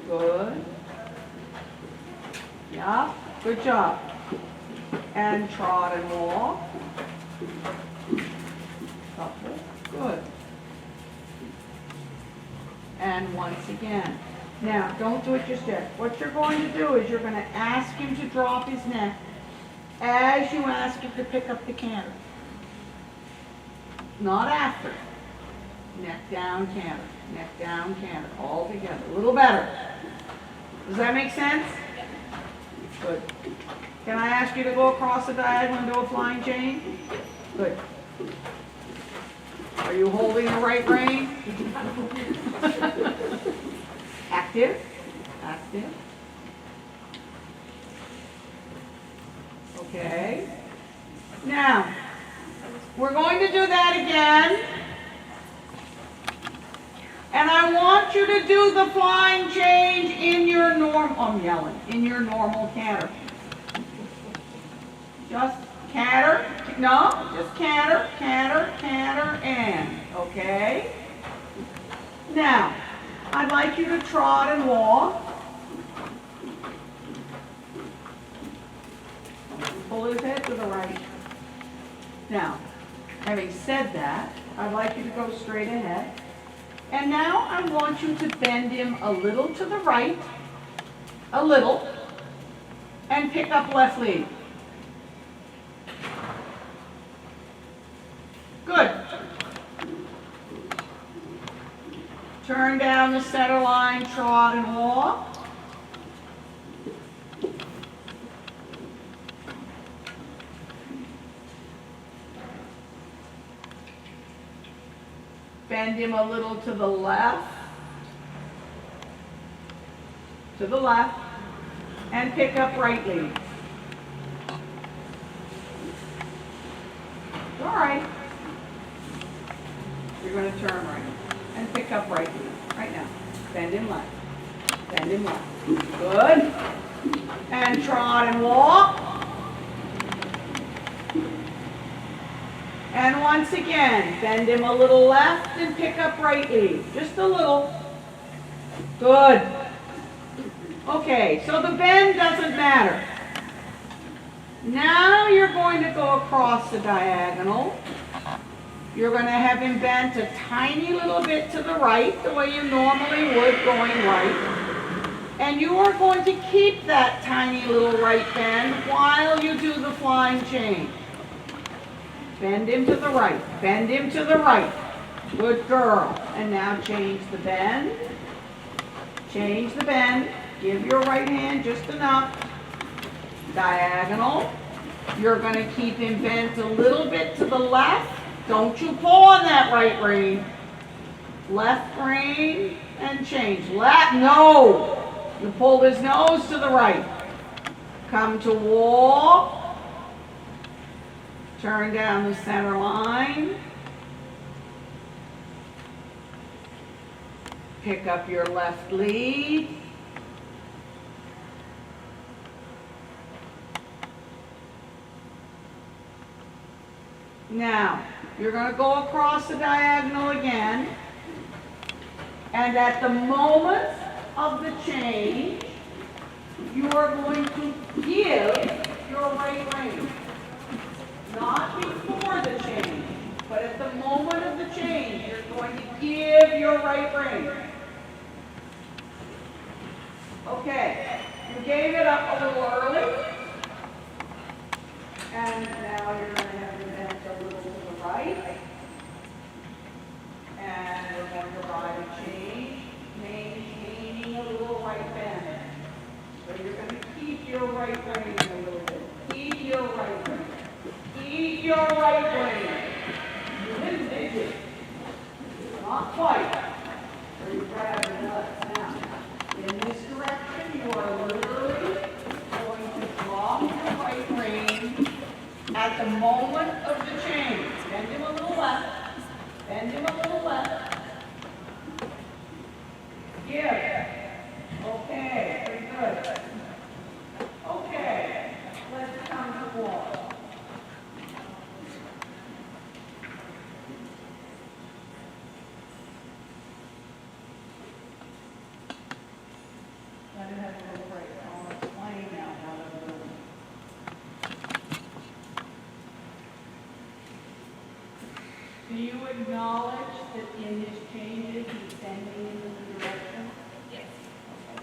Good. Yeah, good job. And trot and walk. Couple. Good. And once again. Now, don't do it just yet. What you're going to do is you're going to ask him to drop his neck as you ask him to pick up the canter. Not after. Neck down, canter. Neck down, canter. All together. A little better. Does that make sense? Good. Can I ask you to go across the diagonal and do a flying chain? Good. Are you holding the right rein? Active. Active. Okay. Now, we're going to do that again. And I want you to do the flying change in your in your normal canter. Just canter, no, just canter, canter, canter, and, okay? Now, I'd like you to trot and walk. Pull his head to the right. Now, having said that, I'd like you to go straight ahead. And now I want you to bend him a little to the right, a little, and pick up left lead. Good. Turn down the center line, trot and walk. Bend him a little to the left, and pick up right lead. All right. You're going to turn right and pick up right lead. Right now. Bend him left. Bend him left. Good. And trot and walk. And once again, bend him a little left and pick up right lead. Just a little. Good. Okay, so the bend doesn't matter. Now you're going to go across the diagonal. You're going to have him bent a tiny little bit to the right, the way you normally would going right. And you are going to keep that tiny little right bend while you do the flying change. Bend him to the right. Bend him to the right. Good girl. And now change the bend. Change the bend. Give your right hand just enough. Diagonal. You're going to keep him bent a little bit to the left. Don't you pull on that right rein. Left rein and change. Left. No. You pulled his nose to the right. Come to walk. Turn down the center line. Pick up your left lead. Now, you're going to go across the diagonal again. And at the moment of the change, you are going to give your right rein. Not before the change, but at the moment of the change, you're going to give your right rein. Okay, you gave it up a little early, and now you're going to have your bend a little to the right, and we're going to ride a change, maintaining a little right bend. So you're going to keep your right rein a little bit. Keep your right rein. Keep your right rein. You didn't, did you? Not quite. So you grab your nuts now. In this direction, you are literally going to drop your right rein at the moment of the change. Bend him a little left. Bend him a little left. Give. Okay, very good. Okay, let's come to walk. acknowledge that in his changes, he's sending in the new direction? Yes. Okay.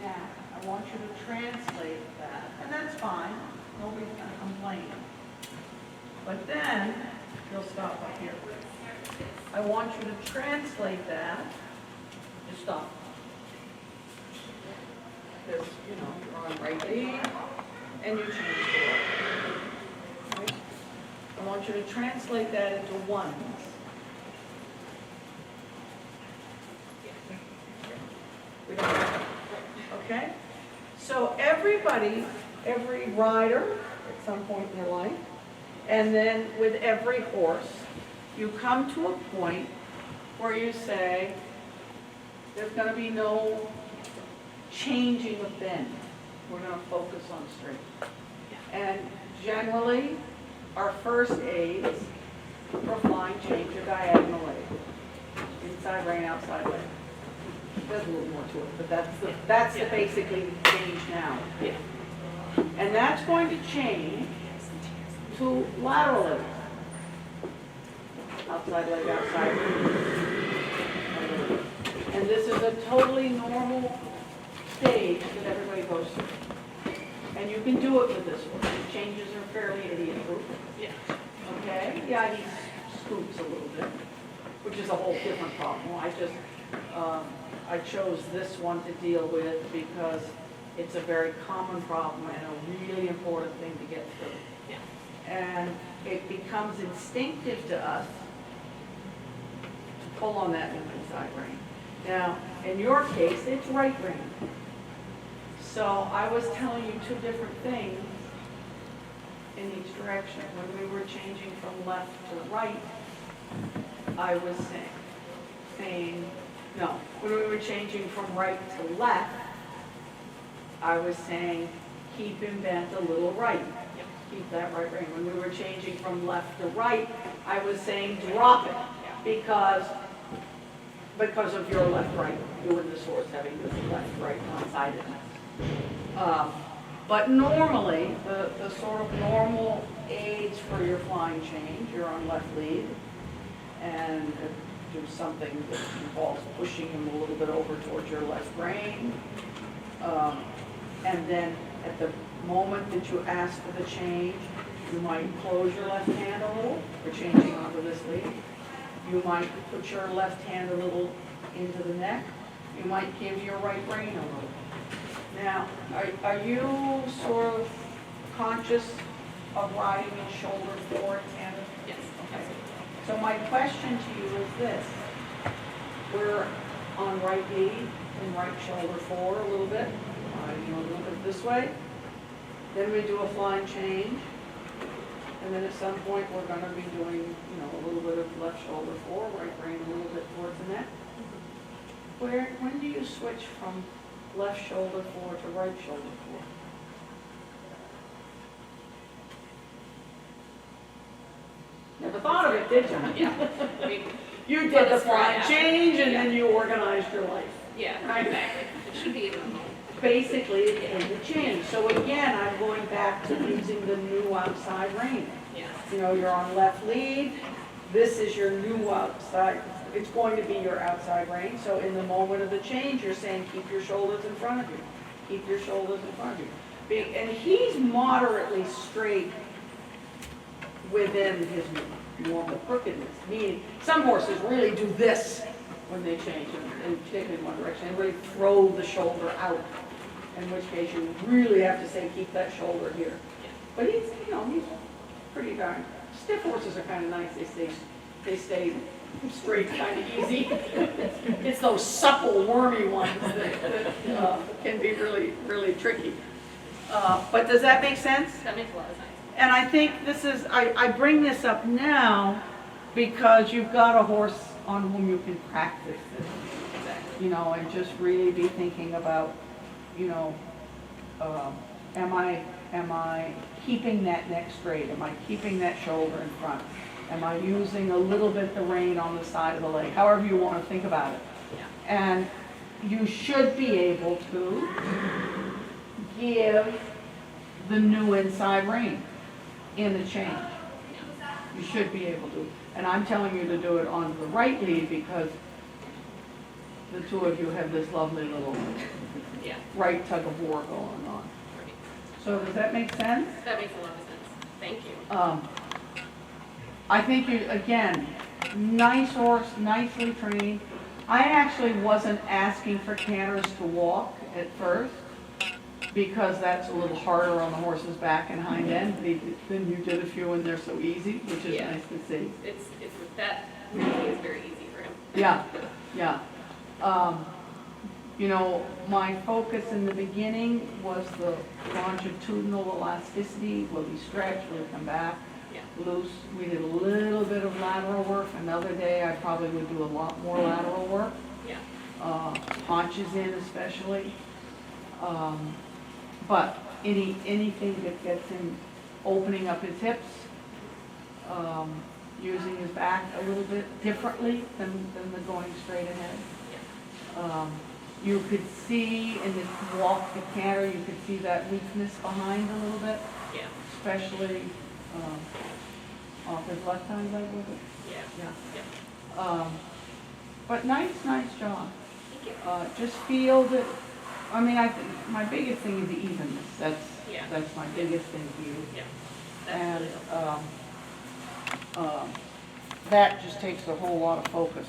Now, I want you to translate that, and that's fine, nobody's gonna complain. But then, you'll stop up here. I want you to translate that, just stop. Because, you know, you're on right lead, and you change the right. Right? I want you to translate that into ones. We don't have it. Okay? So everybody, every rider at some point in their life, and then with every horse, you come to a point where you say, there's going to be no changing of bend. We're going to focus on straight. And generally, our first aids for flying change are diagonal aids. Inside rein, outside leg. There's a little more to it, but that's the basically the change now. Yeah. And that's going to change to lateral leg. Outside leg, outside leg. And this is a totally normal stage that everybody goes through. And you can do it with this one. The changes are fairly idiot-proof. Yeah. Okay? Yeah, he scoops a little bit, which is a whole different problem. I chose this one to deal with because it's a very common problem and a really important thing to get through. Yeah. And it becomes instinctive to us to pull on that inside rein. Now, in your case, it's right rein. So I was telling you two different things in each direction. When we were changing from left to right, I was saying, no, when we were changing from right to left, I was saying, keep him bent a little right. Yep. Keep that right rein. When we were changing from left to right, I was saying, drop it, because of your left-right, you and this horse having this left-right one-sidedness. But normally, the sort of normal aids for your flying change, you're on left lead, and do something that involves pushing him a little bit over towards your left rein. And then at the moment that you ask for the change, you might close your left hand a little for changing onto this lead. You might put your left hand a little into the neck. You might give your right rein a little. Now, are you sort of conscious of riding in shoulder forward, Sandra? Yes. Okay. So my question to you is this. We're on right lead and right shoulder forward a little bit. Riding a little bit this way. Then we do a flying change. And then at some point we're going to be doing, a little bit of left shoulder forward, right rein a little bit towards the neck. When do you switch from left shoulder forward to right shoulder forward? Never thought of it, did you? Yeah. I mean, You did the flying right change and Yeah. then you organized your life. yeah, exactly. It should be in the home. Basically, it's in the change. So again, I'm going back to using the new outside rein. Yes. You're on left lead. This is your new outside. It's going to be your outside rein. So in the moment of the change, you're saying keep your shoulders in front of you. Keep your shoulders in front of you. And he's moderately straight within his normal crookedness. Meaning, some horses really do this when they change and take in one direction. They really throw the shoulder out. In which case, you really have to say keep that shoulder here. But he's pretty darn. Stiff horses are kind of nice. They stay straight kind of easy. It's those supple, wormy ones that can be really, really tricky. But does that make sense? That makes a lot of sense. And I think I bring this up now because you've got a horse on whom you can practice this. Exactly. And just really be thinking about, am I keeping that neck straight? Am I keeping that shoulder in front? Am I using a little bit the rein on the side of the leg? However you want to think about it. Yeah. And you should be able to give the new inside rein in the change. You should be able to. And I'm telling you to do it on the right lead because the two of you have this lovely little Yeah, right tug of war going on. right. So does that make sense? That makes a lot of sense. Thank you. I think you, again, nice horse, nicely trained. I actually wasn't asking for canters to walk at first because that's a little harder on the horse's back and hind end. Then you did a few and they're so easy, which is Yeah. nice to see. It's, that really is very easy for him. Yeah, yeah. You know, my focus in the beginning was the longitudinal elasticity. Will he stretch? Will he come back? Yeah. Loose. We did a little bit of lateral work. Another day I probably would do a lot more lateral work. Yeah. Haunches in especially. But anything that gets him opening up his hips, using his back a little bit differently than the going straight ahead. Yeah. You could see in this walk, the canter, you could see that weakness behind a little bit, Yeah. especially off his left hind leg with it. Yeah. Yeah. Yeah. But nice job. Thank you. Just feel that, I mean, I think my biggest thing is the evenness. Yeah. That's my biggest thing to you. Yeah. That's And really helpful. that just takes a whole lot of focus.